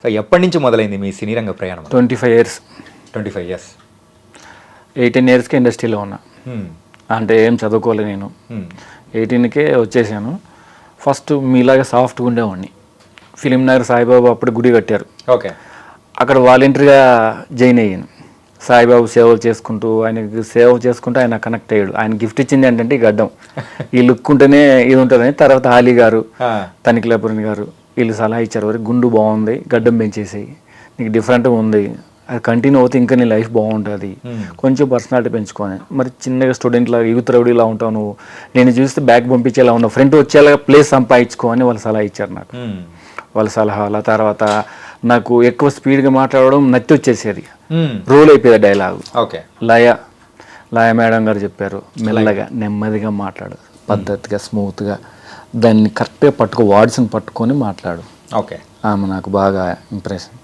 So ఎప్పటి నుంచి మొదలైంది మీ సినీ రంగ ప్రయాణం? 25 years. 25 years. 18 yearsకి ఇండస్ట్రీలో ఉన్నా. అంటే ఏం చదువుకోలే నేను. 18కే వచ్చేసాను. ఫస్ట్ మీలాగా సాఫ్ట్గా ఉండేవాడిని. ఫిలిం నగర్ సాయిబాబా అప్పుడు గుడి కట్టారు. ఓకే. అక్కడ వాలంటరీగా జాయిన్ అయ్యాను. సాయిబాబు సేవలు చేసుకుంటూ ఆయనకి సేవ చేసుకుంటూ ఆయన కనెక్ట్ అయ్యాడు. ఆయన గిఫ్ట్ ఇచ్చింది ఏంటంటే ఈ గడ్డం. ఈ లుక్ ఉంటేనే ఇది ఉంటుందని. తర్వాత ఆలీ గారు, తనిఖీలాపురం గారు వీళ్ళు సలహా ఇచ్చారు. వరకు గుండు బాగుంది, గడ్డం పెంచేసి నీకు డిఫరెంట్గా ఉంది, అది కంటిన్యూ అవుతే ఇంకా నీ లైఫ్ బాగుంటుంది, కొంచెం పర్సనాలిటీ పెంచుకొని. మరి చిన్నగా స్టూడెంట్ లాగా యూత్ రౌడీలా ఉంటావు నువ్వు, నేను చూస్తే బ్యాక్ పంపించేలా ఉన్నావు, ఫ్రంట్ వచ్చేలా ప్లేస్ సంపాదించుకో అని వాళ్ళు సలహా ఇచ్చారు నాకు. వాళ్ళ సలహాల తర్వాత నాకు ఎక్కువ స్పీడ్గా మాట్లాడడం నచ్చి వచ్చేసేది, రోల్ అయిపోయేది డైలాగు. ఓకే. లయ మేడం గారు చెప్పారు, మెల్లగా నెమ్మదిగా మాట్లాడు, పద్ధతిగా స్మూత్గా దాన్ని కరెక్ట్గా పట్టుకో, వర్డ్స్ని పట్టుకొని మాట్లాడు. ఓకే. ఆమె నాకు బాగా ఇంప్రెషన్.